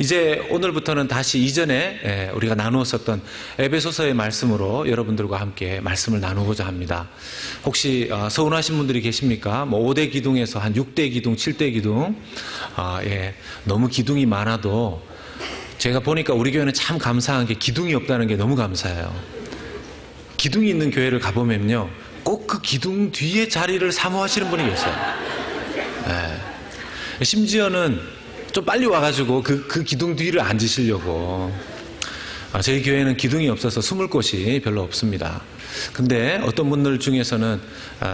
이제 오늘부터는 다시 이전에 우리가 나누었었던 에베소서의 말씀으로 여러분들과 함께 말씀을 나누고자 합니다. 혹시 서운하신 분들이 계십니까? 5대 기둥에서 한 6대 기둥, 7대 기둥. 너무 기둥이 많아도 제가 보니까 우리 교회는 참 감사한 게 기둥이 없다는 게 너무 감사해요. 기둥이 있는 교회를 가보면요, 꼭 그 기둥 뒤에 자리를 사모하시는 분이 계세요. 심지어는 좀 빨리 와가지고 그 기둥 뒤를 앉으시려고. 저희 교회는 기둥이 없어서 숨을 곳이 별로 없습니다. 근데 어떤 분들 중에서는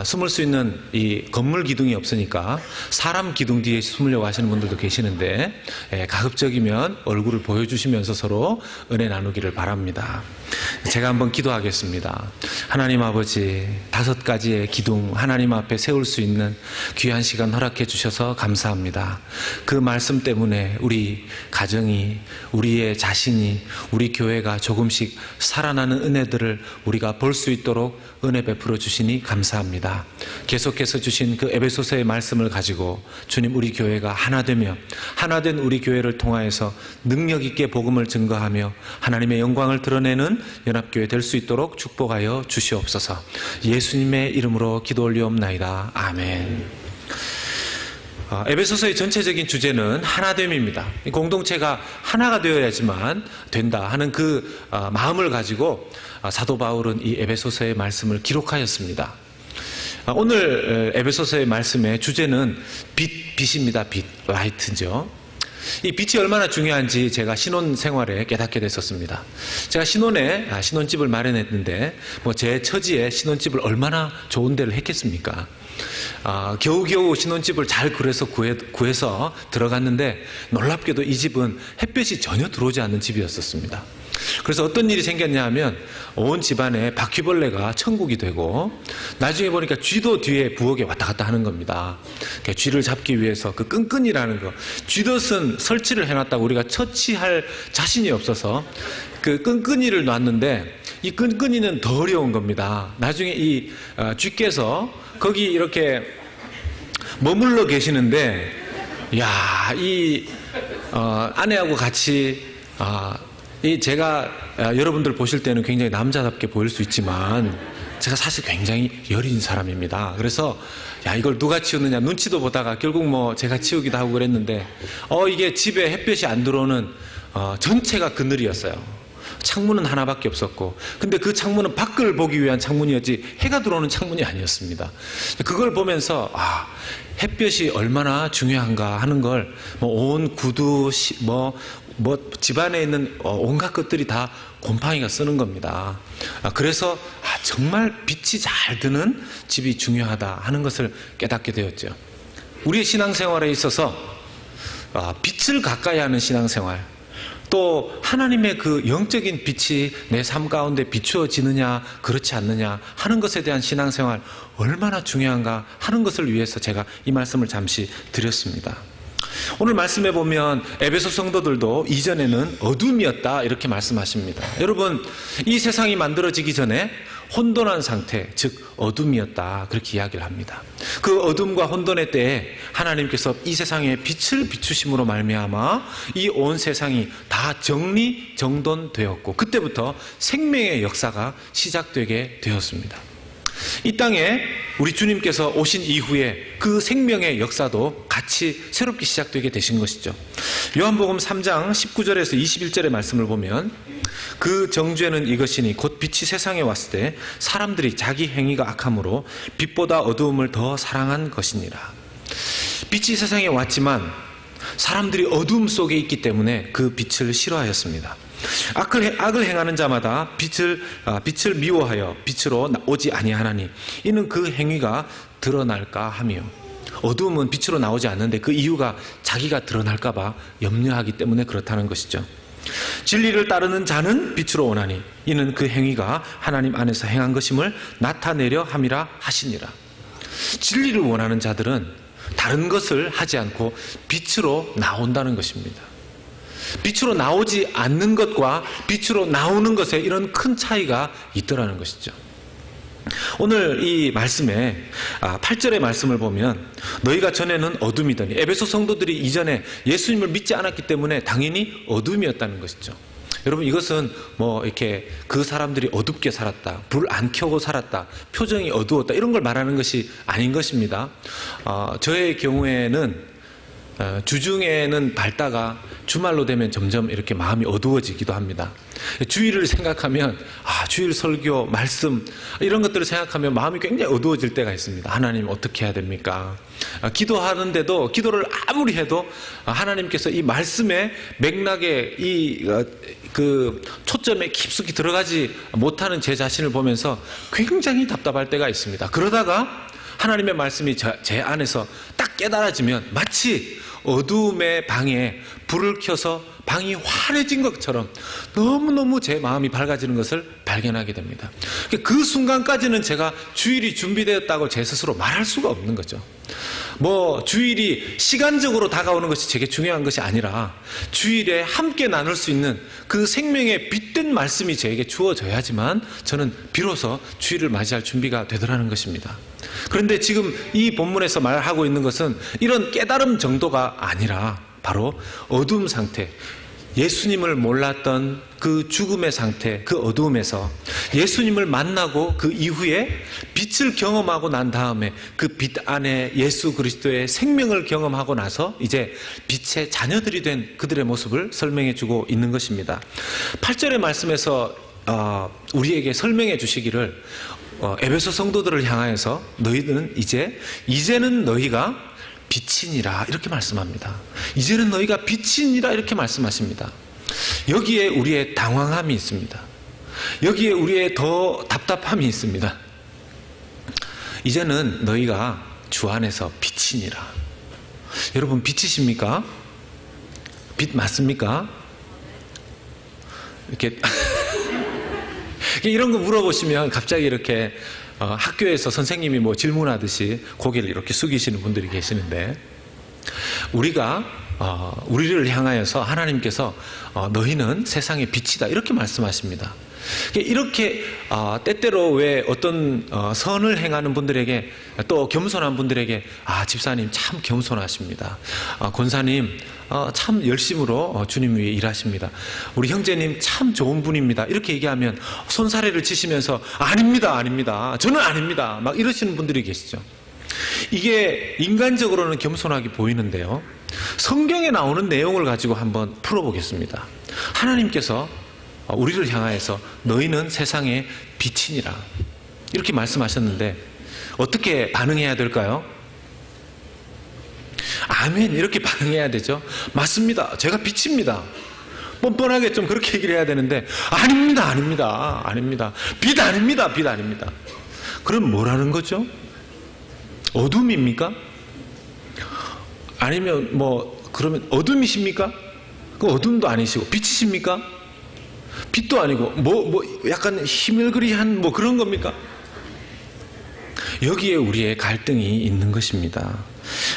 숨을 수 있는 이 건물 기둥이 없으니까 사람 기둥 뒤에 숨으려고 하시는 분들도 계시는데, 가급적이면 얼굴을 보여주시면서 서로 은혜 나누기를 바랍니다. 제가 한번 기도하겠습니다. 하나님 아버지, 5가지의 기둥 하나님 앞에 세울 수 있는 귀한 시간 허락해 주셔서 감사합니다. 그 말씀 때문에 우리 가정이, 우리의 자신이, 우리 교회가 조금씩 살아나는 은혜들을 우리가 볼 수 있도록 은혜 베풀어 주시니 감사합니다. 계속해서 주신 그 에베소서의 말씀을 가지고 주님, 우리 교회가 하나 되며 하나된 우리 교회를 통하여서 능력 있게 복음을 증거하며 하나님의 영광을 드러내는 연합교회 될 수 있도록 축복하여 주시옵소서. 예수님의 이름으로 기도 올리옵나이다. 아멘. 에베소서의 전체적인 주제는 하나됨입니다. 공동체가 하나가 되어야지만 된다 하는 그 마음을 가지고 사도 바울은 이 에베소서의 말씀을 기록하였습니다. 오늘 에베소서의 말씀의 주제는 빛입니다. 빛, 라이트죠. 이 빛이 얼마나 중요한지 제가 신혼생활에 깨닫게 됐었습니다. 제가 신혼집을 마련했는데 제 처지에 신혼집을 얼마나 좋은 데를 했겠습니까? 겨우겨우 신혼집을 잘 구해서 들어갔는데, 놀랍게도 이 집은 햇볕이 전혀 들어오지 않는 집이었었습니다. 그래서 어떤 일이 생겼냐 하면 온 집안에 바퀴벌레가 천국이 되고, 나중에 보니까 쥐도 뒤에 부엌에 왔다 갔다 하는 겁니다. 쥐를 잡기 위해서 그 끈끈이라는 거, 쥐덫은 설치를 해놨다고 우리가 처치할 자신이 없어서 그 끈끈이를 놨는데, 이 끈끈이는 더 어려운 겁니다. 나중에 이 쥐께서 거기 이렇게 머물러 계시는데, 이 아내하고 같이 제가 여러분들 보실 때는 굉장히 남자답게 보일 수 있지만 제가 사실 굉장히 여린 사람입니다. 그래서 이걸 누가 치우느냐 눈치도 보다가 결국 제가 치우기도 하고 그랬는데, 이게 집에 햇볕이 안 들어오는 전체가 그늘이었어요. 창문은 하나밖에 없었고, 근데 그 창문은 밖을 보기 위한 창문이었지 해가 들어오는 창문이 아니었습니다. 그걸 보면서 햇볕이 얼마나 중요한가 하는 걸 온 구두, 집안에 있는 온갖 것들이 다 곰팡이가 쓰는 겁니다. 그래서 정말 빛이 잘 드는 집이 중요하다 하는 것을 깨닫게 되었죠. 우리의 신앙생활에 있어서 빛을 가까이 하는 신앙생활, 또 하나님의 그 영적인 빛이 내 삶 가운데 비추어지느냐 그렇지 않느냐 하는 것에 대한 신앙생활 얼마나 중요한가 하는 것을 위해서 제가 이 말씀을 잠시 드렸습니다. 오늘 말씀에 보면 에베소 성도들도 이전에는 어둠이었다 이렇게 말씀하십니다. 여러분, 이 세상이 만들어지기 전에 혼돈한 상태, 즉 어둠이었다 그렇게 이야기를 합니다. 그 어둠과 혼돈의 때에 하나님께서 이 세상에 빛을 비추심으로 말미암아 이 온 세상이 다 정리정돈되었고, 그때부터 생명의 역사가 시작되게 되었습니다. 이 땅에 우리 주님께서 오신 이후에 그 생명의 역사도 같이 새롭게 시작되게 되신 것이죠. 요한복음 3장 19절에서 21절의 말씀을 보면, 그 정죄는 이것이니 곧 빛이 세상에 왔을 때 사람들이 자기 행위가 악함으로 빛보다 어두움을 더 사랑한 것이니라. 빛이 세상에 왔지만 사람들이 어두움 속에 있기 때문에 그 빛을 싫어하였습니다. 악을 행하는 자마다 빛을 미워하여 빛으로 오지 아니하나니 이는 그 행위가 드러날까 하며, 어두움은 빛으로 나오지 않는데 그 이유가 자기가 드러날까 봐 염려하기 때문에 그렇다는 것이죠. 진리를 따르는 자는 빛으로 오나니 이는 그 행위가 하나님 안에서 행한 것임을 나타내려 함이라 하시니라. 진리를 원하는 자들은 다른 것을 하지 않고 빛으로 나온다는 것입니다. 빛으로 나오지 않는 것과 빛으로 나오는 것에 이런 큰 차이가 있더라는 것이죠. 오늘 이 말씀에 8절의 말씀을 보면 너희가 전에는 어둠이더니, 에베소 성도들이 이전에 예수님을 믿지 않았기 때문에 당연히 어둠이었다는 것이죠. 여러분, 이것은 뭐 이렇게 그 사람들이 어둡게 살았다, 불 안 켜고 살았다, 표정이 어두웠다, 이런 걸 말하는 것이 아닌 것입니다. 저의 경우에는 주중에는 밝다가 주말로 되면 점점 이렇게 마음이 어두워지기도 합니다. 주일을 생각하면, 주일 설교, 말씀, 이런 것들을 생각하면 마음이 굉장히 어두워질 때가 있습니다. 하나님 어떻게 해야 됩니까? 기도하는데도, 기도를 아무리 해도 하나님께서 이 말씀의 맥락에 그 초점에 깊숙이 들어가지 못하는 제 자신을 보면서 굉장히 답답할 때가 있습니다. 그러다가 하나님의 말씀이 제 안에서 딱 깨달아지면 마치 어두움의 방에 불을 켜서 방이 환해진 것처럼 너무너무 제 마음이 밝아지는 것을 발견하게 됩니다. 그 순간까지는 제가 주일이 준비되었다고 제 스스로 말할 수가 없는 거죠. 뭐 주일이 시간적으로 다가오는 것이 제게 중요한 것이 아니라 주일에 함께 나눌 수 있는 그 생명의 빛된 말씀이 저에게 주어져야지만 저는 비로소 주일을 맞이할 준비가 되더라는 것입니다. 그런데 지금 이 본문에서 말하고 있는 것은 이런 깨달음 정도가 아니라 바로 어두움 상태, 예수님을 몰랐던 그 죽음의 상태, 그 어두움에서 예수님을 만나고 그 이후에 빛을 경험하고 난 다음에 그 빛 안에 예수 그리스도의 생명을 경험하고 나서 이제 빛의 자녀들이 된 그들의 모습을 설명해 주고 있는 것입니다. 8절의 말씀에서 우리에게 설명해 주시기를 에베소 성도들을 향하여서 너희는 이제는 너희가 빛이니라 이렇게 말씀합니다. 이제는 너희가 빛이니라 이렇게 말씀하십니다. 여기에 우리의 당황함이 있습니다. 여기에 우리의 더 답답함이 있습니다. 이제는 너희가 주 안에서 빛이니라. 여러분, 빛이십니까? 빛 맞습니까? 이렇게 이런 거 물어보시면 갑자기 이렇게 학교에서 선생님이 뭐 질문하듯이 고개를 이렇게 숙이시는 분들이 계시는데, 우리를 향하여서 하나님께서 너희는 세상의 빛이다 이렇게 말씀하십니다. 이렇게 때때로 왜 어떤 선을 행하는 분들에게, 또 겸손한 분들에게 집사님 참 겸손하십니다, 권사님 참 열심으로 주님 위해 일하십니다, 우리 형제님 참 좋은 분입니다, 이렇게 얘기하면 손사래를 치시면서 아닙니다, 저는 아닙니다 막 이러시는 분들이 계시죠. 이게 인간적으로는 겸손하게 보이는데요, 성경에 나오는 내용을 가지고 한번 풀어보겠습니다. 하나님께서 우리를 향하여서 너희는 세상의 빛이니라 이렇게 말씀하셨는데 어떻게 반응해야 될까요? 아멘 이렇게 반응해야 되죠. 맞습니다, 제가 빛입니다, 뻔뻔하게 좀 그렇게 얘기를 해야 되는데 아닙니다 빛 아닙니다. 그럼 뭐라는 거죠? 어둠입니까? 아니면 그러면 어둠이십니까? 그 어둠도 아니시고 빛이십니까? 빛도 아니고 약간 희밀그리한 그런 겁니까? 여기에 우리의 갈등이 있는 것입니다.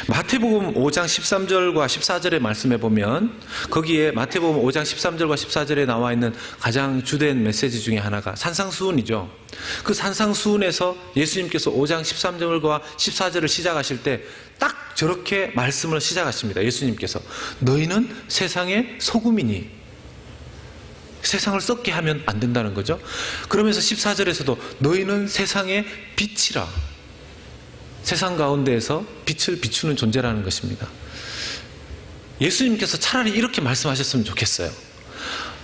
마태복음 5장 13절과 14절의 말씀에 보면 거기에 마태복음 5장 13절과 14절에 나와 있는 가장 주된 메시지 중에 하나가 산상수훈이죠. 그 산상수훈에서 예수님께서 5장 13절과 14절을 시작하실 때 딱 저렇게 말씀을 시작하십니다. 예수님께서 너희는 세상의 소금이니, 세상을 썩게 하면 안 된다는 거죠. 그러면서 14절에서도 너희는 세상의 빛이라, 세상 가운데에서 빛을 비추는 존재라는 것입니다. 예수님께서 차라리 이렇게 말씀하셨으면 좋겠어요.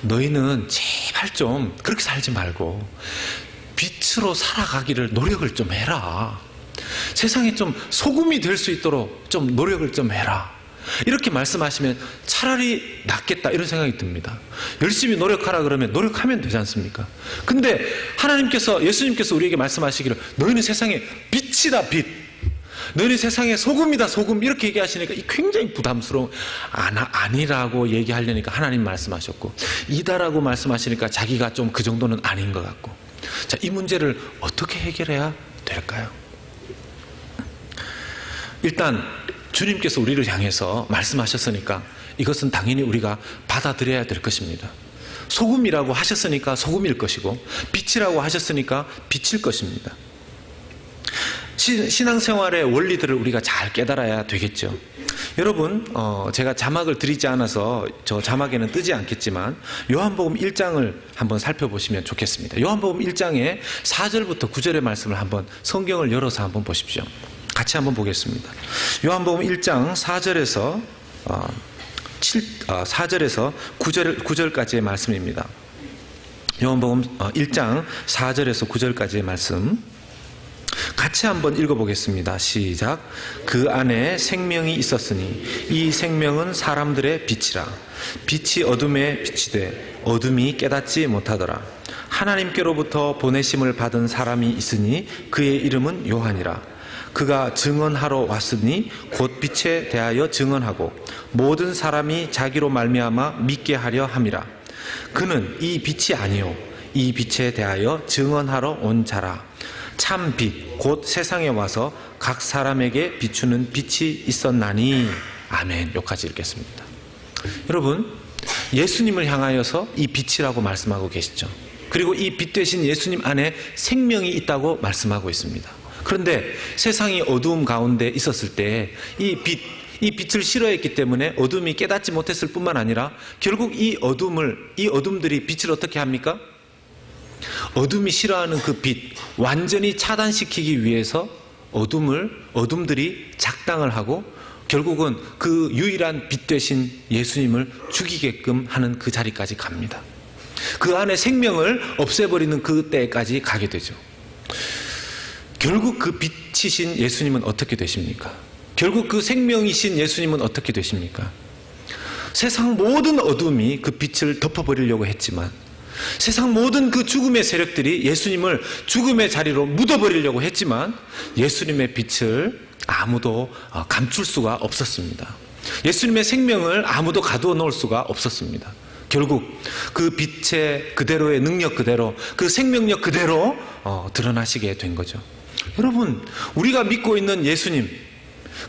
너희는 제발 좀 그렇게 살지 말고 빛으로 살아가기를 노력을 좀 해라. 세상에 좀 소금이 될 수 있도록 좀 노력을 좀 해라. 이렇게 말씀하시면 차라리 낫겠다 이런 생각이 듭니다. 열심히 노력하라 그러면 노력하면 되지 않습니까? 근데 예수님께서 우리에게 말씀하시기를 너희는 세상의 빛이다, 빛. 너희는 세상의 소금이다, 소금. 이렇게 얘기하시니까 굉장히 부담스러운, 아니라고 얘기하려니까 하나님 말씀하셨고, 이다라고 말씀하시니까 자기가 좀 그 정도는 아닌 것 같고. 자, 이 문제를 어떻게 해결해야 될까요? 일단 주님께서 우리를 향해서 말씀하셨으니까 이것은 당연히 우리가 받아들여야 될 것입니다. 소금이라고 하셨으니까 소금일 것이고 빛이라고 하셨으니까 빛일 것입니다. 신앙생활의 원리들을 우리가 잘 깨달아야 되겠죠. 여러분, 제가 자막을 드리지 않아서 저 자막에는 뜨지 않겠지만 요한복음 1장을 한번 살펴보시면 좋겠습니다. 요한복음 1장의 4절부터 9절의 말씀을 한번 성경을 열어서 한번 보십시오. 같이 한번 보겠습니다. 요한복음 1장 4절에서 9절까지의 말씀입니다. 요한복음 1장 4절에서 9절까지의 말씀 같이 한번 읽어보겠습니다. 시작. 그 안에 생명이 있었으니 이 생명은 사람들의 빛이라. 빛이 어둠에 비치되 어둠이 깨닫지 못하더라. 하나님께로부터 보내심을 받은 사람이 있으니 그의 이름은 요한이라. 그가 증언하러 왔으니 곧 빛에 대하여 증언하고 모든 사람이 자기로 말미암아 믿게 하려 함이라. 그는 이 빛이 아니요 이 빛에 대하여 증언하러 온 자라. 참 빛, 곧 세상에 와서 각 사람에게 비추는 빛이 있었나니. 아멘. 여기까지 읽겠습니다. 여러분, 예수님을 향하여서 이 빛이라고 말씀하고 계시죠. 그리고 이 빛 대신 예수님 안에 생명이 있다고 말씀하고 있습니다. 그런데 세상이 어두움 가운데 있었을 때 이 빛을 싫어했기 때문에 어둠이 깨닫지 못했을 뿐만 아니라 결국 이 어둠들이 빛을 어떻게 합니까? 어둠이 싫어하는 그 빛 완전히 차단시키기 위해서 어둠들이 작당을 하고 결국은 그 유일한 빛 되신 예수님을 죽이게끔 하는 그 자리까지 갑니다. 그 안에 생명을 없애버리는 그 때까지 가게 되죠. 결국 그 빛이신 예수님은 어떻게 되십니까? 결국 그 생명이신 예수님은 어떻게 되십니까? 세상 모든 어둠이 그 빛을 덮어버리려고 했지만 세상 모든 그 죽음의 세력들이 예수님을 죽음의 자리로 묻어버리려고 했지만 예수님의 빛을 아무도 감출 수가 없었습니다. 예수님의 생명을 아무도 가두어 놓을 수가 없었습니다. 결국 그 빛의 그대로의 능력 그대로 그 생명력 그대로 드러나시게 된 거죠. 여러분, 우리가 믿고 있는 예수님,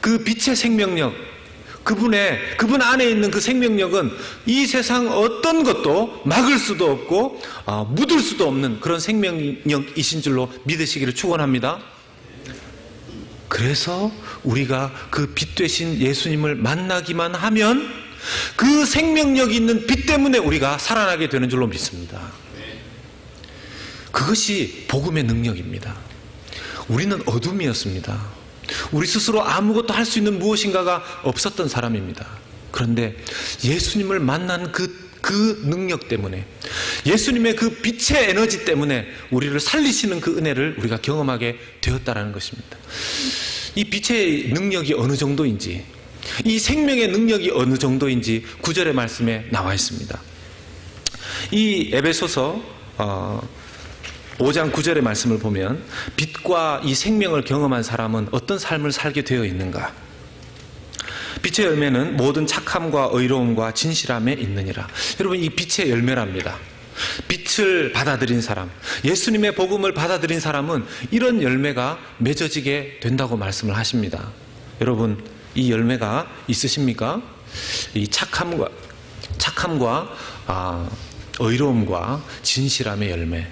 그 빛의 생명력, 그분 안에 있는 그 생명력은 이 세상 어떤 것도 막을 수도 없고 묻을 수도 없는 그런 생명력이신 줄로 믿으시기를 축원합니다. 그래서 우리가 그 빛 되신 예수님을 만나기만 하면 그 생명력이 있는 빛 때문에 우리가 살아나게 되는 줄로 믿습니다. 그것이 복음의 능력입니다. 우리는 어둠이었습니다. 우리 스스로 아무것도 할 수 있는 무엇인가가 없었던 사람입니다. 그런데 예수님을 만난 그 능력 때문에, 예수님의 그 빛의 에너지 때문에 우리를 살리시는 그 은혜를 우리가 경험하게 되었다는 것입니다. 이 빛의 능력이 어느 정도인지, 이 생명의 능력이 어느 정도인지 9절의 말씀에 나와 있습니다. 이 에베소서 5장 9절의 말씀을 보면 빛과 이 생명을 경험한 사람은 어떤 삶을 살게 되어 있는가? 빛의 열매는 모든 착함과 의로움과 진실함에 있느니라. 여러분, 이 빛의 열매랍니다. 빛을 받아들인 사람, 예수님의 복음을 받아들인 사람은 이런 열매가 맺어지게 된다고 말씀을 하십니다. 여러분, 이 열매가 있으십니까? 이 착함과 의로움과 진실함의 열매.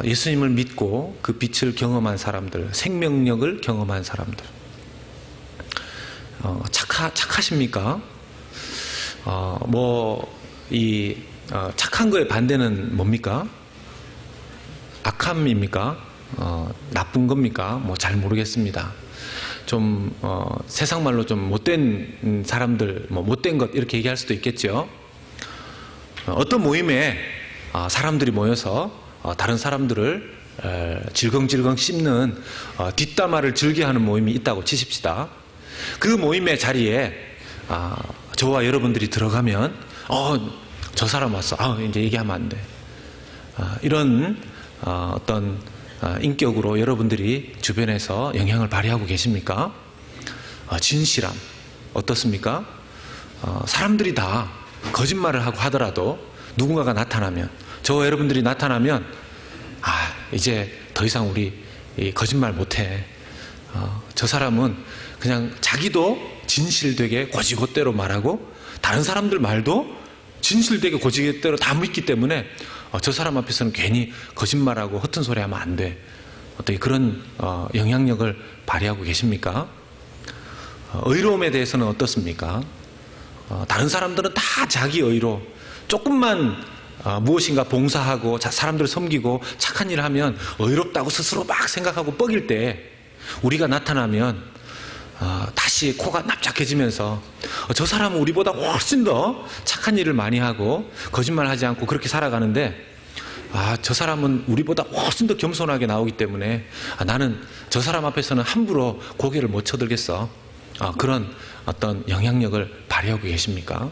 예수님을 믿고 그 빛을 경험한 사람들, 생명력을 경험한 사람들, 착하십니까? 착한 거의 반대는 뭡니까? 악함입니까? 나쁜 겁니까? 잘 모르겠습니다. 세상 말로 좀 못된 사람들, 못된 것, 이렇게 얘기할 수도 있겠죠. 어떤 모임에 사람들이 모여서 다른 사람들을 질겅질겅 씹는 뒷담화를 즐겨하는 모임이 있다고 치십시다. 그 모임의 자리에 저와 여러분들이 들어가면 저 사람 왔어. 이제 얘기하면 안 돼. 이런 어떤 인격으로 여러분들이 주변에서 영향을 발휘하고 계십니까? 진실함 어떻습니까? 사람들이 다 거짓말을 하고 하더라도 누군가가 나타나면, 저와 여러분들이 나타나면 이제 더 이상 우리 거짓말 못해. 저 사람은 그냥 자기도 진실되게 고지고대로 말하고 다른 사람들 말도 진실되게 고지고대로 다 믿기 때문에 저 사람 앞에서는 괜히 거짓말하고 허튼 소리 하면 안 돼. 어떻게 그런 영향력을 발휘하고 계십니까? 의로움에 대해서는 어떻습니까? 다른 사람들은 다 자기 의로 조금만 무엇인가 봉사하고 사람들을 섬기고 착한 일을 하면 의롭다고 스스로 막 생각하고 뻐길 때 우리가 나타나면 다시 코가 납작해지면서 저 사람은 우리보다 훨씬 더 착한 일을 많이 하고 거짓말하지 않고 그렇게 살아가는데 저 사람은 우리보다 훨씬 더 겸손하게 나오기 때문에 나는 저 사람 앞에서는 함부로 고개를 못 쳐들겠어. 그런 어떤 영향력을 발휘하고 계십니까?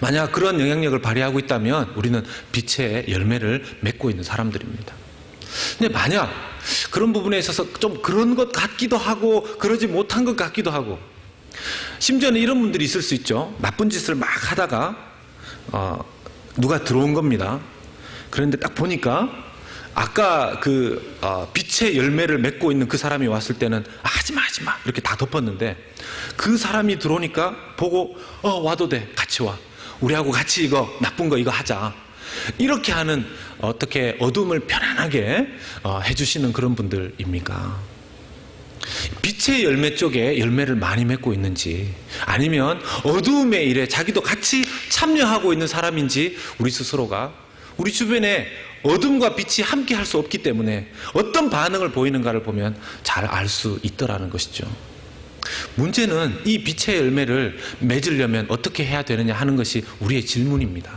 만약 그런 영향력을 발휘하고 있다면 우리는 빛의 열매를 맺고 있는 사람들입니다. 근데 만약 그런 부분에 있어서 좀 그런 것 같기도 하고 그러지 못한 것 같기도 하고 심지어는 이런 분들이 있을 수 있죠. 나쁜 짓을 막 하다가 누가 들어온 겁니다. 그런데 딱 보니까 아까 빛의 열매를 맺고 있는 그 사람이 왔을 때는 하지마 이렇게 다 덮었는데 그 사람이 들어오니까 보고 와도 돼, 같이 와, 우리하고 같이 이거 나쁜 거 이거 하자, 이렇게 하는 어떻게 어둠을 편안하게 해주시는 그런 분들입니까? 빛의 열매 쪽에 열매를 많이 맺고 있는지 아니면 어두움의 일에 자기도 같이 참여하고 있는 사람인지 우리 스스로가 우리 주변에 어둠과 빛이 함께 할 수 없기 때문에 어떤 반응을 보이는가를 보면 잘 알 수 있더라는 것이죠. 문제는 이 빛의 열매를 맺으려면 어떻게 해야 되느냐 하는 것이 우리의 질문입니다.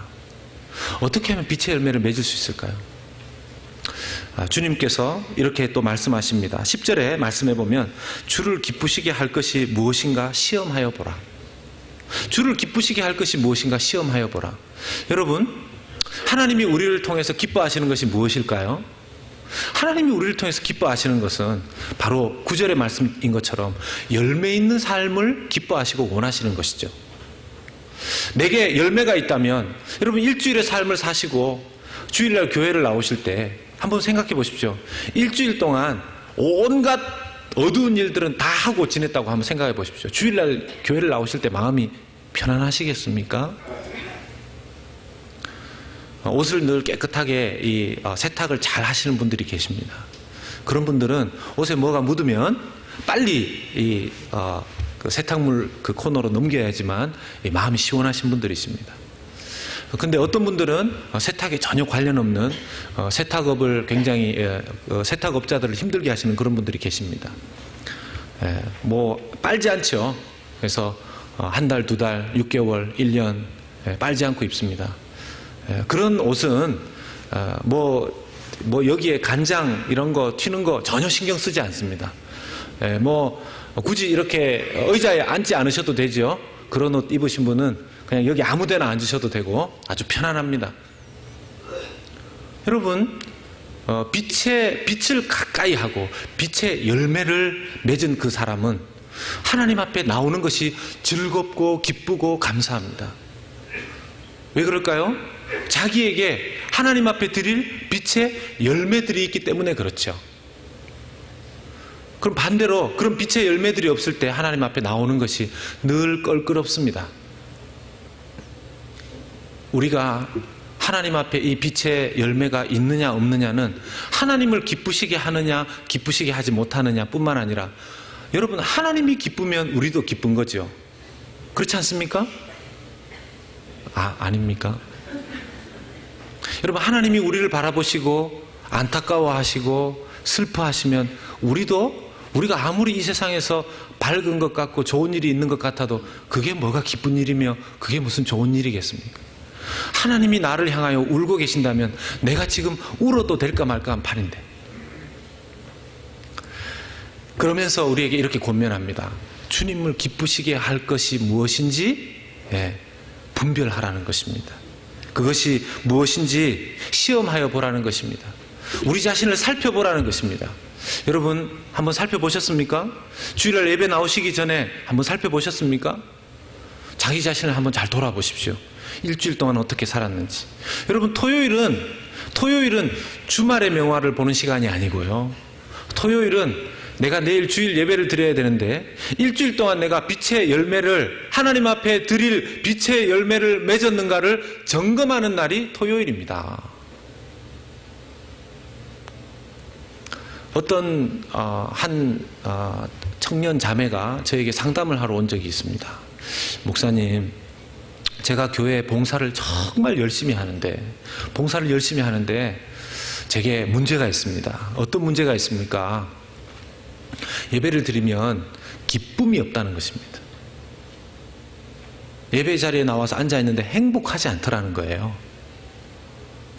어떻게 하면 빛의 열매를 맺을 수 있을까요? 주님께서 이렇게 또 말씀하십니다. 10절에 말씀해 보면 주를 기쁘시게 할 것이 무엇인가 시험하여 보라. 주를 기쁘시게 할 것이 무엇인가 시험하여 보라. 여러분, 하나님이 우리를 통해서 기뻐하시는 것이 무엇일까요? 하나님이 우리를 통해서 기뻐하시는 것은 바로 9절의 말씀인 것처럼 열매 있는 삶을 기뻐하시고 원하시는 것이죠. 내게 열매가 있다면 여러분 일주일의 삶을 사시고 주일날 교회를 나오실 때 한번 생각해 보십시오. 일주일 동안 온갖 어두운 일들은 다 하고 지냈다고 한번 생각해 보십시오. 주일날 교회를 나오실 때 마음이 편안하시겠습니까? 옷을 늘 깨끗하게 세탁을 잘 하시는 분들이 계십니다. 그런 분들은 옷에 뭐가 묻으면 빨리 그 세탁물 그 코너로 넘겨야지만 마음이 시원하신 분들이 있습니다. 근데 어떤 분들은 세탁에 전혀 관련 없는 세탁업을 굉장히 세탁업자들을 힘들게 하시는 그런 분들이 계십니다. 뭐 빨지 않죠. 그래서 한 달, 두 달, 6개월, 1년 빨지 않고 입습니다. 그런 옷은 뭐 여기에 간장 이런 거 튀는 거 전혀 신경 쓰지 않습니다. 뭐 굳이 이렇게 의자에 앉지 않으셔도 되죠. 그런 옷 입으신 분은 그냥 여기 아무 데나 앉으셔도 되고 아주 편안합니다. 여러분, 빛을 가까이 하고 빛의 열매를 맺은 그 사람은 하나님 앞에 나오는 것이 즐겁고 기쁘고 감사합니다. 왜 그럴까요? 자기에게 하나님 앞에 드릴 빛의 열매들이 있기 때문에 그렇죠. 그럼 반대로 그런 빛의 열매들이 없을 때 하나님 앞에 나오는 것이 늘 껄끄럽습니다. 우리가 하나님 앞에 이 빛의 열매가 있느냐 없느냐는 하나님을 기쁘시게 하느냐 기쁘시게 하지 못하느냐 뿐만 아니라 여러분, 하나님이 기쁘면 우리도 기쁜 거죠. 그렇지 않습니까? 아닙니까? 여러분, 하나님이 우리를 바라보시고 안타까워하시고 슬퍼하시면 우리가 아무리 이 세상에서 밝은 것 같고 좋은 일이 있는 것 같아도 그게 뭐가 기쁜 일이며 그게 무슨 좋은 일이겠습니까? 하나님이 나를 향하여 울고 계신다면 내가 지금 울어도 될까 말까 한 판인데. 그러면서 우리에게 이렇게 권면합니다. 주님을 기쁘시게 할 것이 무엇인지 분별하라는 것입니다. 그것이 무엇인지 시험하여 보라는 것입니다. 우리 자신을 살펴보라는 것입니다. 여러분, 한번 살펴보셨습니까? 주일날 예배 나오시기 전에 한번 살펴보셨습니까? 자기 자신을 한번 잘 돌아보십시오. 일주일 동안 어떻게 살았는지. 여러분, 토요일은 주말의 명화를 보는 시간이 아니고요. 토요일은 내가 내일 주일 예배를 드려야 되는데 일주일 동안 내가 빛의 열매를 하나님 앞에 드릴 빛의 열매를 맺었는가를 점검하는 날이 토요일입니다. 어떤 한 청년 자매가 저에게 상담을 하러 온 적이 있습니다. 목사님, 제가 교회 봉사를 정말 열심히 하는데 제게 문제가 있습니다. 어떤 문제가 있습니까? 예배를 드리면 기쁨이 없다는 것입니다. 예배 자리에 나와서 앉아 있는데 행복하지 않더라는 거예요.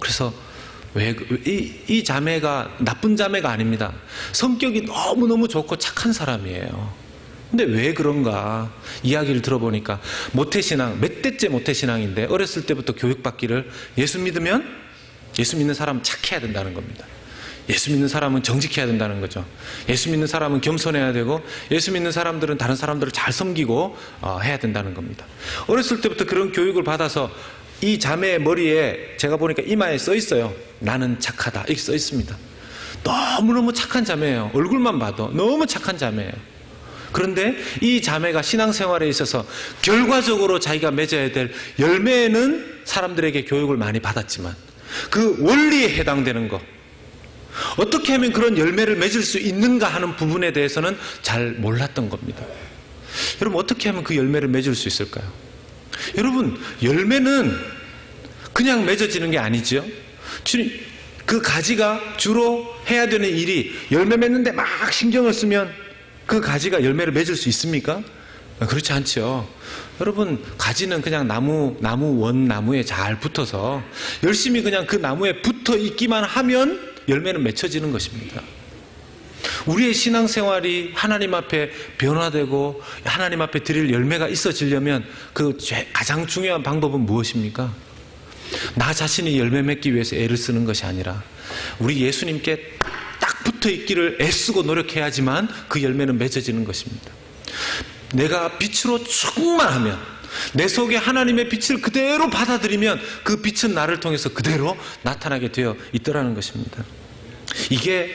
그래서 이 자매가 나쁜 자매가 아닙니다. 성격이 너무너무 좋고 착한 사람이에요. 근데 왜 그런가 이야기를 들어보니까 모태신앙, 몇 대째 모태신앙인데 어렸을 때부터 교육받기를 예수 믿으면 예수 믿는 사람은 착해야 된다는 겁니다. 예수 믿는 사람은 정직해야 된다는 거죠. 예수 믿는 사람은 겸손해야 되고 예수 믿는 사람들은 다른 사람들을 잘 섬기고 해야 된다는 겁니다. 어렸을 때부터 그런 교육을 받아서 이 자매의 머리에 제가 보니까 이마에 써 있어요. 나는 착하다 이렇게 써 있습니다. 너무너무 착한 자매예요. 얼굴만 봐도 너무 착한 자매예요. 그런데 이 자매가 신앙생활에 있어서 결과적으로 자기가 맺어야 될 열매는 사람들에게 교육을 많이 받았지만 그 원리에 해당되는 것, 어떻게 하면 그런 열매를 맺을 수 있는가 하는 부분에 대해서는 잘 몰랐던 겁니다. 여러분, 어떻게 하면 그 열매를 맺을 수 있을까요? 여러분, 열매는 그냥 맺어지는 게 아니죠. 그 가지가 주로 해야 되는 일이 열매 맺는데 막 신경을 쓰면 그 가지가 열매를 맺을 수 있습니까? 그렇지 않죠. 여러분, 가지는 그냥 원나무에 잘 붙어서 열심히 그냥 그 나무에 붙어 있기만 하면 열매는 맺혀지는 것입니다. 우리의 신앙생활이 하나님 앞에 변화되고 하나님 앞에 드릴 열매가 있어지려면 그 가장 중요한 방법은 무엇입니까? 나 자신이 열매 맺기 위해서 애를 쓰는 것이 아니라 우리 예수님께 딱 붙어 있기를 애쓰고 노력해야지만 그 열매는 맺어지는 것입니다. 내가 빛으로 충만하면, 내 속에 하나님의 빛을 그대로 받아들이면 그 빛은 나를 통해서 그대로 나타나게 되어 있더라는 것입니다. 이게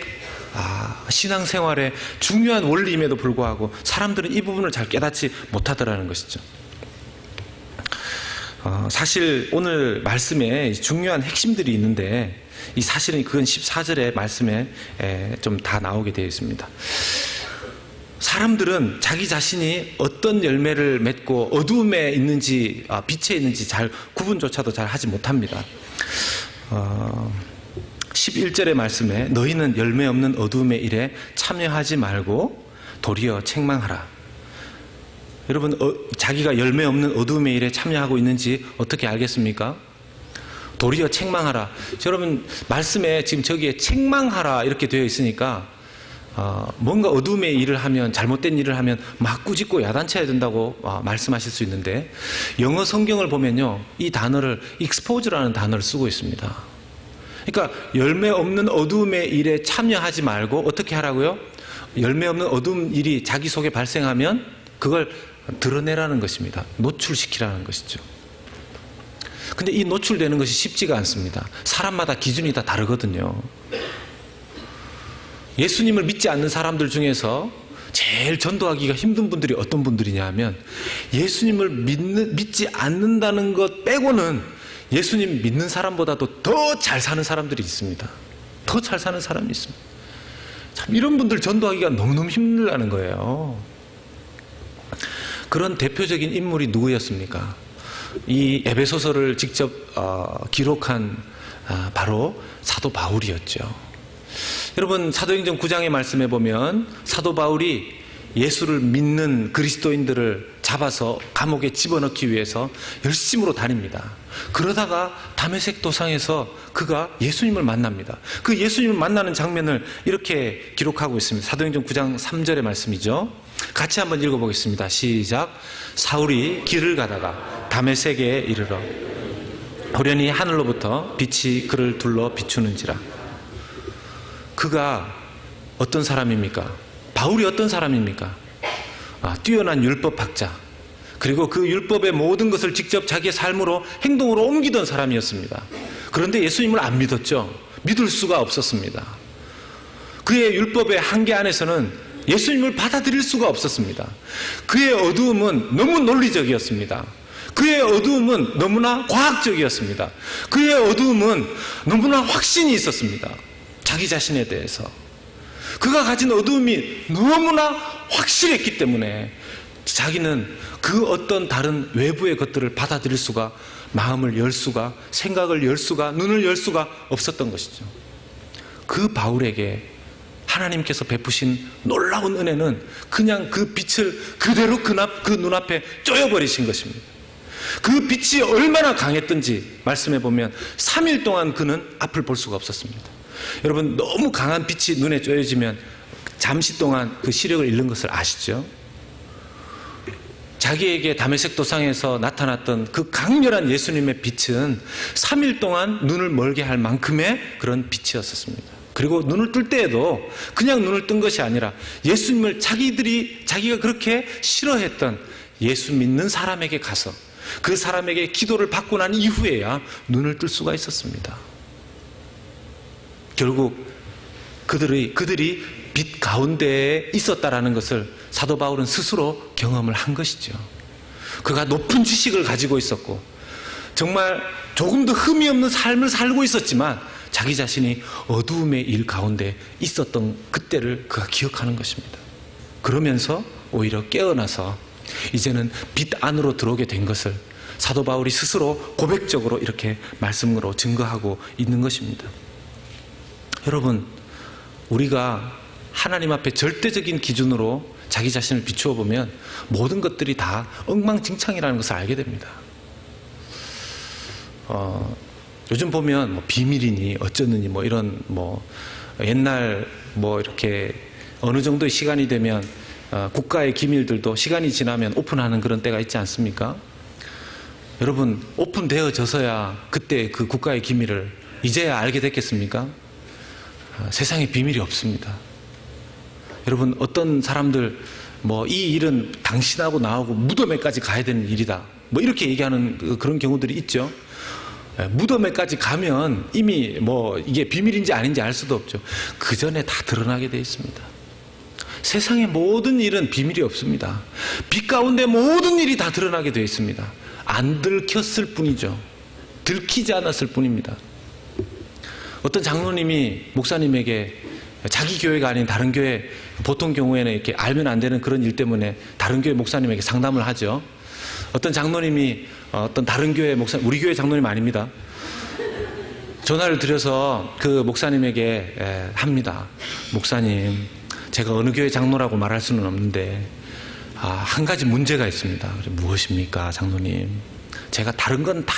신앙생활의 중요한 원리임에도 불구하고 사람들은 이 부분을 잘 깨닫지 못하더라는 것이죠. 사실 오늘 말씀에 중요한 핵심들이 있는데 사실은 그건 14절의 말씀에 좀 다 나오게 되어 있습니다. 사람들은 자기 자신이 어떤 열매를 맺고 어두움에 있는지 빛에 있는지 잘 구분조차도 잘 하지 못합니다. 11절의 말씀에 너희는 열매 없는 어두움의 일에 참여하지 말고 도리어 책망하라. 여러분, 자기가 열매 없는 어두움의 일에 참여하고 있는지 어떻게 알겠습니까? 도리어 책망하라. 여러분, 말씀에 지금 저기에 책망하라 이렇게 되어 있으니까 뭔가 어둠의 일을 하면, 잘못된 일을 하면 막 꾸짖고 야단쳐야 된다고 말씀하실 수 있는데, 영어 성경을 보면요, 이 단어를 expose라는 단어를 쓰고 있습니다. 그러니까 열매 없는 어둠의 일에 참여하지 말고 어떻게 하라고요? 열매 없는 어둠 일이 자기 속에 발생하면 그걸 드러내라는 것입니다. 노출시키라는 것이죠. 근데 이 노출되는 것이 쉽지가 않습니다. 사람마다 기준이 다 다르거든요. 예수님을 믿지 않는 사람들 중에서 제일 전도하기가 힘든 분들이 어떤 분들이냐 하면, 예수님을 믿지 않는다는 것 빼고는 예수님 믿는 사람보다도 더 잘 사는 사람들이 있습니다. 더 잘 사는 사람이 있습니다. 참, 이런 분들 전도하기가 너무너무 힘들다는 거예요. 그런 대표적인 인물이 누구였습니까? 이 에베소서를 직접 기록한 바로 사도 바울이었죠. 여러분, 사도행전 9장의 말씀에 보면 사도 바울이 예수를 믿는 그리스도인들을 잡아서 감옥에 집어넣기 위해서 열심으로 다닙니다. 그러다가 다메섹 도상에서 그가 예수님을 만납니다. 그 예수님을 만나는 장면을 이렇게 기록하고 있습니다. 사도행전 9장 3절의 말씀이죠. 같이 한번 읽어보겠습니다. 시작. 사울이 길을 가다가 다메섹에 이르러 호련히 하늘로부터 빛이 그를 둘러 비추는지라. 그가 어떤 사람입니까? 바울이 어떤 사람입니까? 뛰어난 율법학자, 그리고 그 율법의 모든 것을 직접 자기의 삶으로, 행동으로 옮기던 사람이었습니다. 그런데 예수님을 안 믿었죠. 믿을 수가 없었습니다. 그의 율법의 한계 안에서는 예수님을 받아들일 수가 없었습니다. 그의 어두움은 너무 논리적이었습니다. 그의 어두움은 너무나 과학적이었습니다. 그의 어두움은 너무나 확신이 있었습니다. 자기 자신에 대해서. 그가 가진 어두움이 너무나 확실했기 때문에 자기는 그 어떤 다른 외부의 것들을 받아들일 수가, 마음을 열 수가, 생각을 열 수가, 눈을 열 수가 없었던 것이죠. 그 바울에게 하나님께서 베푸신 놀라운 은혜는 그냥 그 빛을 그대로 그 눈앞에 쪼여버리신 것입니다. 그 빛이 얼마나 강했던지 말씀해 보면 3일 동안 그는 앞을 볼 수가 없었습니다. 여러분, 너무 강한 빛이 눈에 쪼여지면 잠시 동안 그 시력을 잃는 것을 아시죠? 자기에게 다메섹 도상에서 나타났던 그 강렬한 예수님의 빛은 3일 동안 눈을 멀게 할 만큼의 그런 빛이었습니다. 그리고 눈을 뜰 때에도 그냥 눈을 뜬 것이 아니라 예수님을 자기가 그렇게 싫어했던 예수 믿는 사람에게 가서 그 사람에게 기도를 받고 난 이후에야 눈을 뜰 수가 있었습니다. 결국 그들이 빛 가운데에 있었다라는 것을 사도 바울은 스스로 경험을 한 것이죠. 그가 높은 지식을 가지고 있었고 정말 조금도 흠이 없는 삶을 살고 있었지만 자기 자신이 어두움의 일 가운데 있었던 그때를 그가 기억하는 것입니다. 그러면서 오히려 깨어나서 이제는 빛 안으로 들어오게 된 것을 사도 바울이 스스로 고백적으로 이렇게 말씀으로 증거하고 있는 것입니다. 여러분, 우리가 하나님 앞에 절대적인 기준으로 자기 자신을 비추어 보면 모든 것들이 다 엉망진창이라는 것을 알게 됩니다. 요즘 보면 비밀이니 어쩌느니 이런 옛날 이렇게 어느 정도의 시간이 되면 국가의 기밀들도 시간이 지나면 오픈하는 그런 때가 있지 않습니까? 여러분, 오픈되어져서야 그때 그 국가의 기밀을 이제야 알게 됐겠습니까? 세상에 비밀이 없습니다. 여러분, 어떤 사람들 이 일은 당신하고 나하고 무덤에까지 가야 되는 일이다 이렇게 얘기하는 그런 경우들이 있죠. 무덤에까지 가면 이미 이게 비밀인지 아닌지 알 수도 없죠. 그 전에 다 드러나게 되어 있습니다. 세상의 모든 일은 비밀이 없습니다. 빛 가운데 모든 일이 다 드러나게 되어 있습니다. 안 들켰을 뿐이죠. 들키지 않았을 뿐입니다. 어떤 장로님이 목사님에게 자기 교회가 아닌 다른 교회, 보통 경우에는 이렇게 알면 안 되는 그런 일 때문에 다른 교회 목사님에게 상담을 하죠. 어떤 장로님이 어떤 다른 교회 목사님, 우리 교회 장로님 아닙니다. 전화를 드려서 그 목사님에게 합니다. 목사님, 제가 어느 교회 장로라고 말할 수는 없는데 한 가지 문제가 있습니다. 무엇입니까, 장로님? 제가 다른 건 다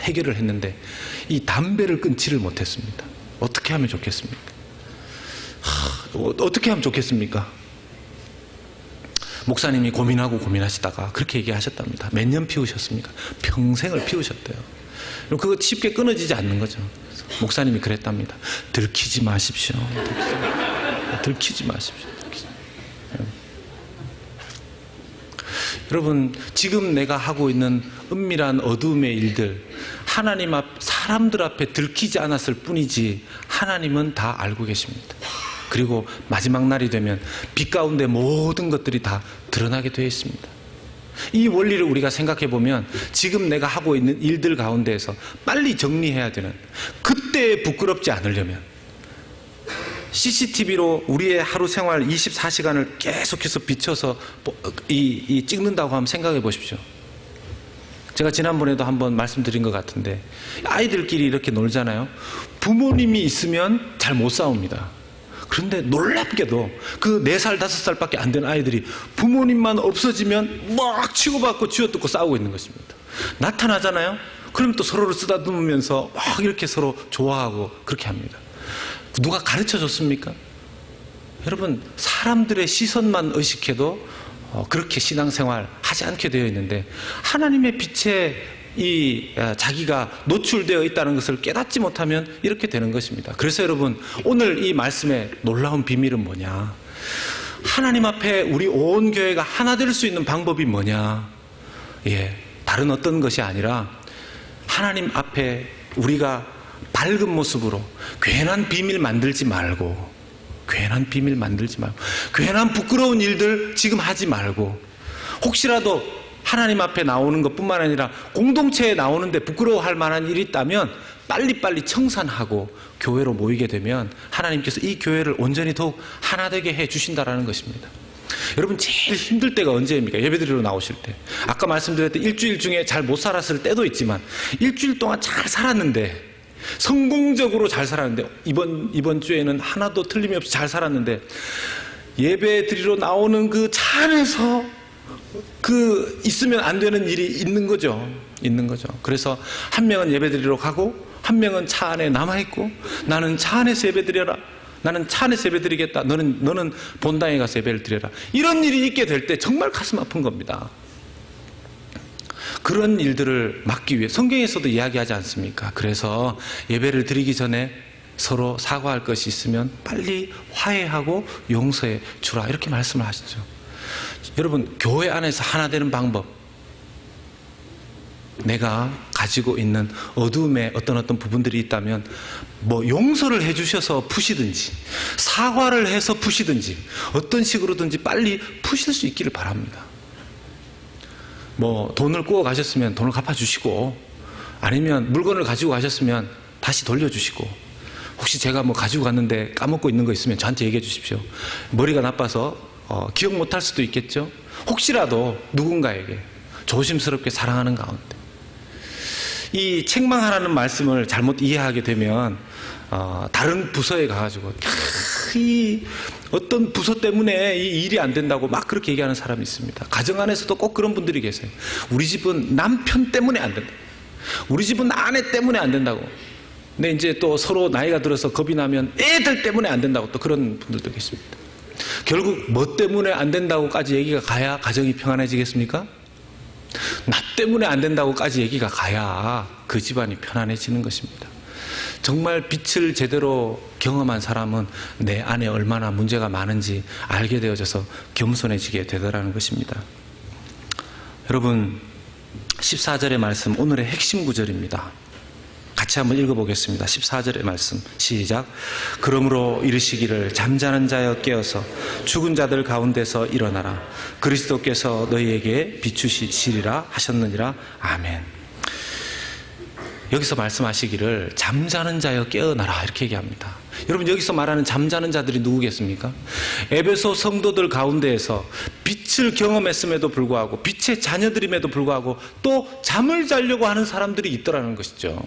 해결을 했는데 이 담배를 끊지를 못했습니다. 어떻게 하면 좋겠습니까? 어떻게 하면 좋겠습니까? 목사님이 고민하시다가 그렇게 얘기하셨답니다. 몇 년 피우셨습니까? 평생을 피우셨대요. 그거 쉽게 끊어지지 않는 거죠. 목사님이 그랬답니다. 들키지 마십시오. 들키지 마십시오. 여러분, 지금 내가 하고 있는 은밀한 어두움의 일들, 하나님 앞, 사람들 앞에 들키지 않았을 뿐이지 하나님은 다 알고 계십니다. 그리고 마지막 날이 되면 빛 가운데 모든 것들이 다 드러나게 되어 있습니다. 이 원리를 우리가 생각해 보면 지금 내가 하고 있는 일들 가운데에서 빨리 정리해야 되는, 그때에 부끄럽지 않으려면 CCTV로 우리의 하루 생활 24시간을 계속해서 비춰서 찍는다고 하면 생각해 보십시오. 제가 지난번에도 한번 말씀드린 것 같은데 아이들끼리 이렇게 놀잖아요. 부모님이 있으면 잘 못 싸웁니다. 그런데 놀랍게도 그 4살, 5살밖에 안 된 아이들이 부모님만 없어지면 막 치고받고 쥐어뜯고 싸우고 있는 것입니다. 나타나잖아요. 그럼 또 서로를 쓰다듬으면서 막 이렇게 서로 좋아하고 그렇게 합니다. 누가 가르쳐 줬습니까? 여러분, 사람들의 시선만 의식해도 그렇게 신앙생활 하지 않게 되어 있는데 하나님의 빛에 자기가 노출되어 있다는 것을 깨닫지 못하면 이렇게 되는 것입니다. 그래서 여러분, 오늘 이 말씀의 놀라운 비밀은 뭐냐? 하나님 앞에 우리 온 교회가 하나 될 수 있는 방법이 뭐냐? 다른 어떤 것이 아니라 하나님 앞에 우리가 밝은 모습으로 괜한 비밀 만들지 말고, 괜한 부끄러운 일들 지금 하지 말고, 혹시라도 하나님 앞에 나오는 것뿐만 아니라 공동체에 나오는데 부끄러워할 만한 일이 있다면 빨리빨리 청산하고 교회로 모이게 되면 하나님께서 이 교회를 온전히 더욱 하나 되게 해주신다는 것입니다. 여러분, 제일 힘들 때가 언제입니까? 예배드리러 나오실 때. 아까 말씀드렸던 일주일 중에 잘 못 살았을 때도 있지만 일주일 동안 잘 살았는데, 성공적으로 잘 살았는데, 이번 주에는 하나도 틀림이 없이 잘 살았는데, 예배드리러 나오는 그 차 안에서 있으면 안 되는 일이 있는 거죠. 그래서 한 명은 예배드리러 가고 한 명은 차 안에 남아있고, 나는 차 안에서 예배드려라, 나는 차 안에서 예배드리겠다, 너는 본당에 가서 예배를 드려라. 이런 일이 있게 될 때 정말 가슴 아픈 겁니다. 그런 일들을 막기 위해 성경에서도 이야기하지 않습니까? 그래서 예배를 드리기 전에 서로 사과할 것이 있으면 빨리 화해하고 용서해 주라, 이렇게 말씀을 하시죠. 여러분, 교회 안에서 하나 되는 방법, 내가 가지고 있는 어두움의 어떤 부분들이 있다면 용서를 해주셔서 푸시든지 사과를 해서 푸시든지 어떤 식으로든지 빨리 푸실 수 있기를 바랍니다. 돈을 꾸어 가셨으면 돈을 갚아주시고, 아니면 물건을 가지고 가셨으면 다시 돌려주시고, 혹시 제가 가지고 갔는데 까먹고 있는 거 있으면 저한테 얘기해 주십시오. 머리가 나빠서 기억 못할 수도 있겠죠. 혹시라도 누군가에게 조심스럽게 사랑하는 가운데, 이 책망하라는 말씀을 잘못 이해하게 되면 다른 부서에 가가지고 이 어떤 부서 때문에 이 일이 안 된다고 막 그렇게 얘기하는 사람이 있습니다. 가정 안에서도 꼭 그런 분들이 계세요. 우리 집은 남편 때문에 안 된다, 우리 집은 아내 때문에 안 된다고. 근데 이제 또 서로 나이가 들어서 겁이 나면 애들 때문에 안 된다고 또 그런 분들도 계십니다. 결국 뭐 때문에 안 된다고까지 얘기가 가야 가정이 평안해지겠습니까? 나 때문에 안 된다고까지 얘기가 가야 그 집안이 편안해지는 것입니다. 정말 빛을 제대로 경험한 사람은 내 안에 얼마나 문제가 많은지 알게 되어져서 겸손해지게 되더라는 것입니다. 여러분, 14절의 말씀, 오늘의 핵심 구절입니다. 같이 한번 읽어보겠습니다. 14절의 말씀 시작. 그러므로 이르시기를 잠자는 자여 깨어서 죽은 자들 가운데서 일어나라. 그리스도께서 너희에게 비추시리라 하셨느니라. 아멘. 여기서 말씀하시기를 잠자는 자여 깨어나라, 이렇게 얘기합니다. 여러분, 여기서 말하는 잠자는 자들이 누구겠습니까? 에베소 성도들 가운데에서 빛을 경험했음에도 불구하고, 빛의 자녀들임에도 불구하고 또 잠을 자려고 하는 사람들이 있더라는 것이죠.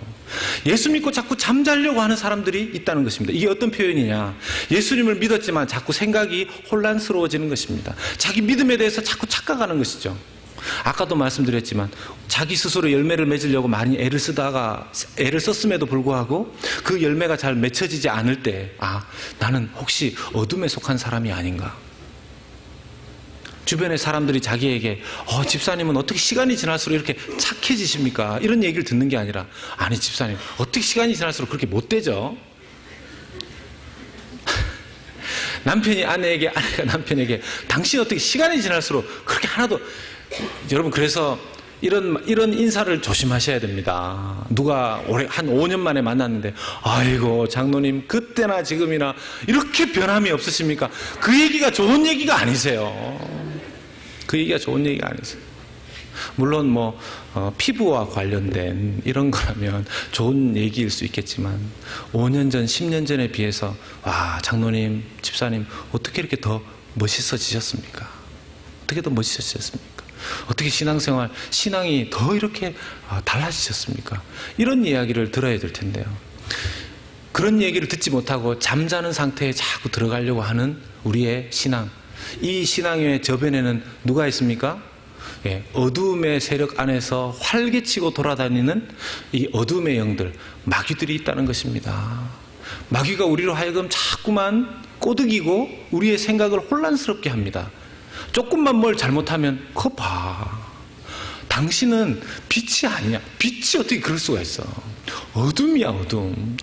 예수 믿고 자꾸 잠자려고 하는 사람들이 있다는 것입니다. 이게 어떤 표현이냐, 예수님을 믿었지만 자꾸 생각이 혼란스러워지는 것입니다. 자기 믿음에 대해서 자꾸 착각하는 것이죠. 아까도 말씀드렸지만 자기 스스로 열매를 맺으려고 많이 애를 썼음에도 불구하고 그 열매가 잘 맺혀지지 않을 때, 나는 혹시 어둠에 속한 사람이 아닌가. 주변의 사람들이 자기에게 집사님은 어떻게 시간이 지날수록 이렇게 착해지십니까? 이런 얘기를 듣는 게 아니라, 아니 집사님, 어떻게 시간이 지날수록 그렇게 못되죠? 남편이 아내에게, 아내가 남편에게, 당신 어떻게 시간이 지날수록 그렇게 하나도. 여러분, 그래서 이런 인사를 조심하셔야 됩니다. 누가 한 5년 만에 만났는데, 아이고 장로님 그때나 지금이나 이렇게 변함이 없으십니까? 그 얘기가 좋은 얘기가 아니세요. 그 얘기가 좋은 얘기가 아니세요. 물론 피부와 관련된 이런 거라면 좋은 얘기일 수 있겠지만, 5년 전 10년 전에 비해서 장로님, 집사님 어떻게 이렇게 더 멋있어지셨습니까? 어떻게 더 멋있어지셨습니까? 어떻게 신앙이 더 이렇게 달라지셨습니까? 이런 이야기를 들어야 될 텐데요. 그런 얘기를 듣지 못하고 잠자는 상태에 자꾸 들어가려고 하는 우리의 신앙, 이 신앙의 저변에는 누가 있습니까? 어두움의 세력 안에서 활개치고 돌아다니는 이 어두움의 영들, 마귀들이 있다는 것입니다. 마귀가 우리로 하여금 자꾸만 꼬드기고 우리의 생각을 혼란스럽게 합니다. 조금만 뭘 잘못하면 그거 봐, 당신은 빛이 아니야. 빛이 어떻게 그럴 수가 있어. 어둠이야, 어둠.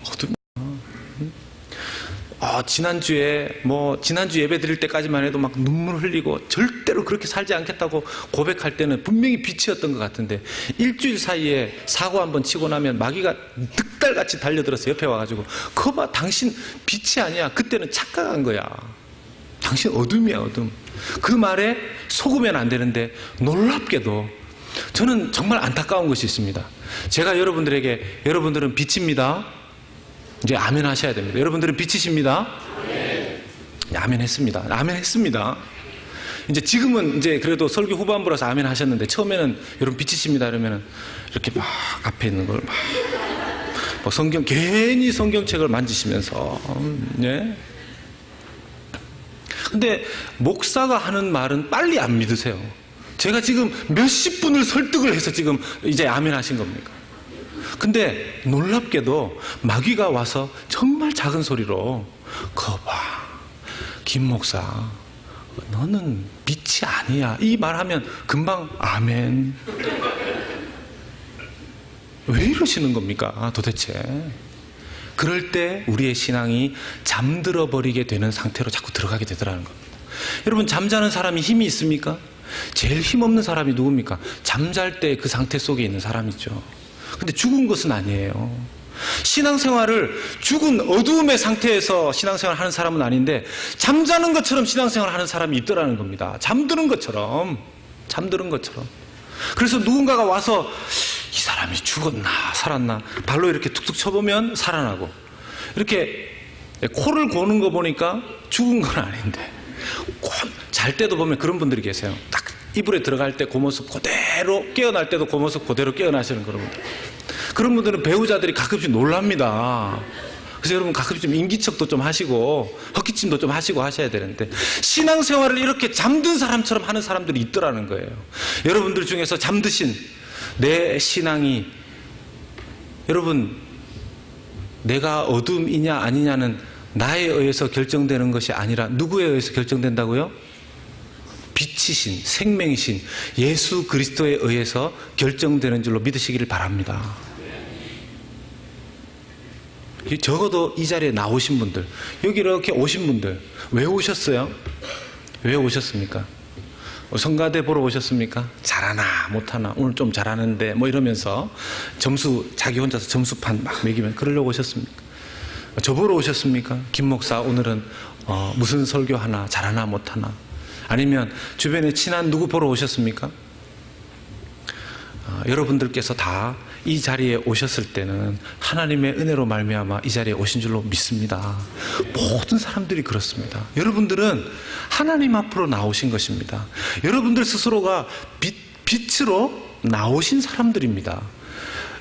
지난주에 지난주 예배 드릴 때까지만 해도 막 눈물 흘리고 절대로 그렇게 살지 않겠다고 고백할 때는 분명히 빛이었던 것 같은데, 일주일 사이에 사고 한번 치고 나면 마귀가 득달같이 달려들어서 옆에 와가지고 그거 봐, 당신 빛이 아니야. 그때는 착각한 거야. 당신 어둠이야, 어둠. 그 말에 속으면 안 되는데, 놀랍게도 저는 정말 안타까운 것이 있습니다. 제가 여러분들에게 여러분들은 빛입니다. 이제 아멘 하셔야 됩니다. 여러분들은 빛이십니다. 아멘 했습니다. 아멘 했습니다. 이제 지금은 이제 그래도 설교 후반부라서 아멘 하셨는데 처음에는 여러분 빛이십니다 이러면은 이렇게 막 앞에 있는 걸 막 괜히 성경책을 만지시면서 예. 근데 목사가 하는 말은 빨리 안 믿으세요. 제가 지금 몇십 분을 설득을 해서 지금 이제 아멘 하신 겁니까? 근데 놀랍게도 마귀가 와서 정말 작은 소리로 거봐 김 목사 너는 빛이 아니야 이 말하면 금방 아멘. 왜 이러시는 겁니까 도대체? 그럴 때 우리의 신앙이 잠들어 버리게 되는 상태로 자꾸 들어가게 되더라는 겁니다. 여러분 잠자는 사람이 힘이 있습니까? 제일 힘없는 사람이 누굽니까? 잠잘 때 그 상태 속에 있는 사람이죠. 근데 죽은 것은 아니에요. 신앙생활을 죽은 어두움의 상태에서 신앙생활을 하는 사람은 아닌데 잠자는 것처럼 신앙생활을 하는 사람이 있더라는 겁니다. 잠드는 것처럼. 그래서 누군가가 와서 이 사람이 죽었나 살았나 발로 이렇게 툭툭 쳐보면 살아나고 이렇게 코를 고는 거 보니까 죽은 건 아닌데 잘 때도 보면 그런 분들이 계세요. 딱 이불에 들어갈 때 그 모습 그대로 깨어날 때도 그 모습 그대로 깨어나시는 그런 분들. 그런 분들은 배우자들이 가끔씩 놀랍니다. 그래서 여러분 가끔씩 좀 인기척도 좀 하시고 헛기침도 좀 하시고 하셔야 되는데 신앙생활을 이렇게 잠든 사람처럼 하는 사람들이 있더라는 거예요. 여러분들 중에서 잠드신 내 신앙이 여러분 내가 어둠이냐 아니냐는 나에 의해서 결정되는 것이 아니라 누구에 의해서 결정된다고요? 빛이신 생명이신 예수 그리스도에 의해서 결정되는 줄로 믿으시기를 바랍니다. 적어도 이 자리에 나오신 분들 여기 이렇게 오신 분들 왜 오셨어요? 왜 오셨습니까? 성가대 보러 오셨습니까? 잘하나 못하나 오늘 좀 잘하는데 뭐 이러면서 점수 자기 혼자서 점수판 막 매기면 그러려고 오셨습니까? 저 보러 오셨습니까? 김 목사 오늘은 무슨 설교하나 잘하나 못하나 아니면 주변에 친한 누구 보러 오셨습니까? 여러분들께서 다 이 자리에 오셨을 때는 하나님의 은혜로 말미암아 이 자리에 오신 줄로 믿습니다. 모든 사람들이 그렇습니다. 여러분들은 하나님 앞으로 나오신 것입니다. 여러분들 스스로가 빛으로 나오신 사람들입니다.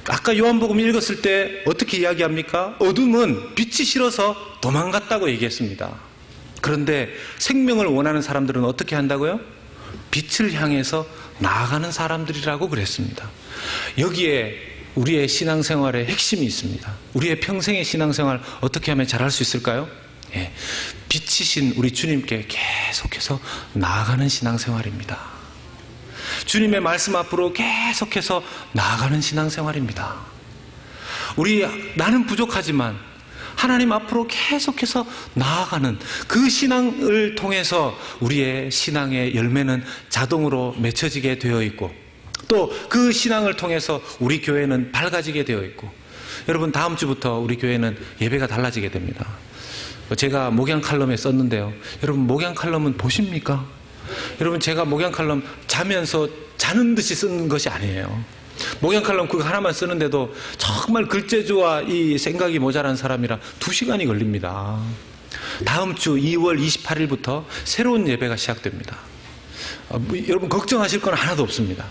아까 요한복음 읽었을 때 어떻게 이야기합니까? 어둠은 빛이 싫어서 도망갔다고 얘기했습니다. 그런데 생명을 원하는 사람들은 어떻게 한다고요? 빛을 향해서 나아가는 사람들이라고 그랬습니다. 여기에 우리의 신앙생활의 핵심이 있습니다. 우리의 평생의 신앙생활 어떻게 하면 잘할 수 있을까요? 예, 빛이신 우리 주님께 계속해서 나아가는 신앙생활입니다. 주님의 말씀 앞으로 계속해서 나아가는 신앙생활입니다. 나는 부족하지만 하나님 앞으로 계속해서 나아가는 그 신앙을 통해서 우리의 신앙의 열매는 자동으로 맺혀지게 되어 있고 또 그 신앙을 통해서 우리 교회는 밝아지게 되어 있고 여러분 다음 주부터 우리 교회는 예배가 달라지게 됩니다. 제가 목양 칼럼에 썼는데요. 여러분 목양 칼럼은 보십니까? 여러분 제가 목양 칼럼 자면서 자는 듯이 쓰는 것이 아니에요. 목양 칼럼 그거 하나만 쓰는데도 정말 글재주와 이 생각이 모자란 사람이라 2시간이 걸립니다. 다음 주 2월 28일부터 새로운 예배가 시작됩니다. 여러분 걱정하실 건 하나도 없습니다.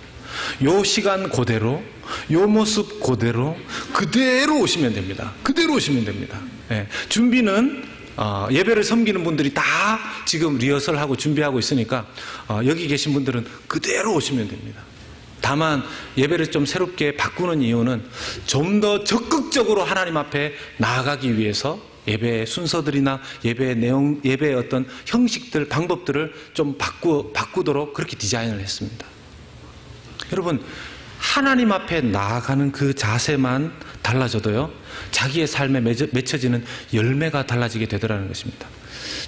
요 시간 그대로 요 모습 그대로 오시면 됩니다. 그대로 오시면 됩니다. 예, 준비는 예배를 섬기는 분들이 다 지금 리허설하고 준비하고 있으니까 여기 계신 분들은 그대로 오시면 됩니다. 다만 예배를 좀 새롭게 바꾸는 이유는 좀 더 적극적으로 하나님 앞에 나아가기 위해서 예배의 순서들이나 예배의 내용, 예배의 어떤 형식들, 방법들을 좀 바꾸도록 그렇게 디자인을 했습니다. 여러분 하나님 앞에 나아가는 그 자세만 달라져도요 자기의 삶에 맺혀지는 열매가 달라지게 되더라는 것입니다.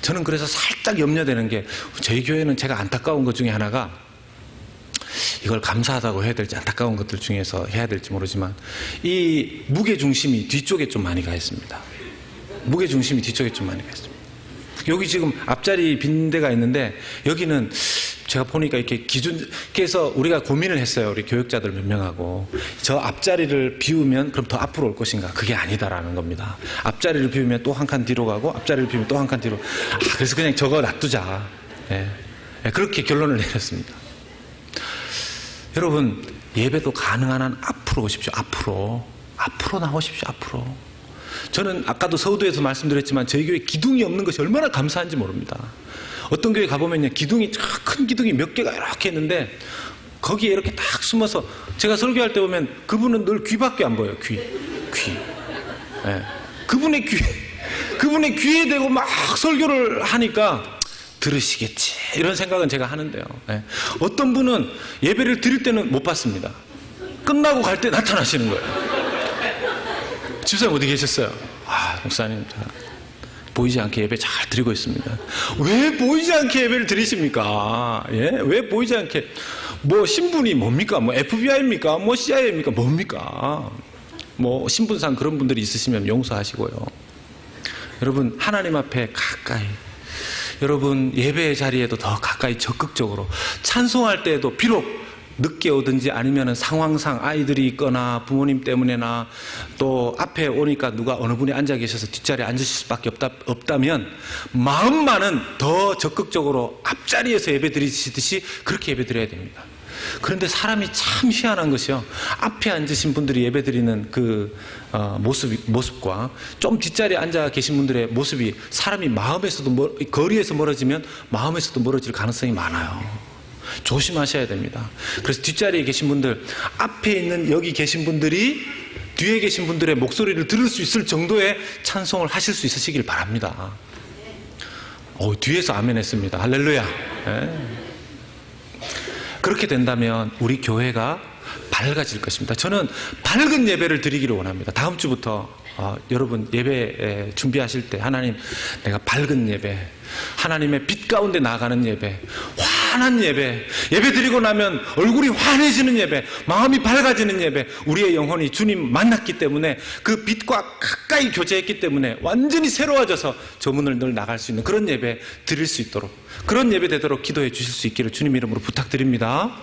저는 그래서 살짝 염려되는 게 저희 교회는 제가 안타까운 것 중에 하나가 이걸 감사하다고 해야 될지 안타까운 것들 중에서 해야 될지 모르지만 이 무게중심이 뒤쪽에 좀 많이 가 있습니다. 무게중심이 뒤쪽에 좀 많이 가 있습니다. 여기 지금 앞자리 빈 데가 있는데 여기는 제가 보니까 이렇게 기준께서 우리가 고민을 했어요. 우리 교육자들 몇 명하고. 저 앞자리를 비우면 그럼 더 앞으로 올 것인가? 그게 아니다라는 겁니다. 앞자리를 비우면 또 한 칸 뒤로 가고, 앞자리를 비우면 또 한 칸 뒤로. 그래서 그냥 저거 놔두자. 예. 그렇게 결론을 내렸습니다. 여러분, 예배도 가능한 한 앞으로 오십시오. 앞으로 나오십시오. 앞으로. 저는 아까도 서두에서 말씀드렸지만 저희 교회 기둥이 없는 것이 얼마나 감사한지 모릅니다. 어떤 교회 가보면요, 기둥이, 큰 기둥이 몇 개가 이렇게 있는데 거기에 이렇게 딱 숨어서 제가 설교할 때 보면 그분은 늘 귀밖에 안 보여요. 귀. 예. 그분의 귀에 대고 막 설교를 하니까 들으시겠지, 이런 생각은 제가 하는데요. 예. 어떤 분은 예배를 드릴 때는 못 봤습니다. 끝나고 갈 때 나타나시는 거예요. 집사님 어디 계셨어요? 목사님 보이지 않게 예배 잘 드리고 있습니다. 왜 보이지 않게 예배를 드리십니까? 예? 왜 보이지 않게? 뭐 신분이 뭡니까? 뭐 FBI입니까? 뭐 CIA입니까? 뭡니까? 뭐 신분상 그런 분들이 있으시면 용서하시고요. 여러분, 하나님 앞에 가까이, 여러분 예배의 자리에도 더 가까이 적극적으로 찬송할 때에도 비록 늦게 오든지 아니면 상황상 아이들이 있거나 부모님 때문에나 또 앞에 오니까 누가 어느 분이 앉아 계셔서 뒷자리에 앉으실 수밖에 없다면 마음만은 더 적극적으로 앞자리에서 예배 드리시듯이 그렇게 예배 드려야 됩니다. 그런데 사람이 참 희한한 것이요, 앞에 앉으신 분들이 예배 드리는 그 모습과 좀 뒷자리에 앉아 계신 분들의 모습이 사람이 마음에서도 거리에서 멀어지면 마음에서도 멀어질 가능성이 많아요. 조심하셔야 됩니다. 그래서 뒷자리에 계신 분들, 앞에 있는 여기 계신 분들이 뒤에 계신 분들의 목소리를 들을 수 있을 정도의 찬송을 하실 수 있으시길 바랍니다. 뒤에서 아멘 했습니다. 할렐루야. 네. 그렇게 된다면 우리 교회가 밝아질 것입니다. 저는 밝은 예배를 드리기를 원합니다. 다음 주부터 여러분 예배 준비하실 때 하나님, 내가 밝은 예배, 하나님의 빛 가운데 나가는 예배, 환한 예배, 예배 드리고 나면 얼굴이 환해지는 예배, 마음이 밝아지는 예배, 우리의 영혼이 주님 만났기 때문에 그 빛과 가까이 교제했기 때문에 완전히 새로워져서 저 문을 늘 나갈 수 있는 그런 예배 드릴 수 있도록, 그런 예배 되도록 기도해 주실 수 있기를 주님 이름으로 부탁드립니다.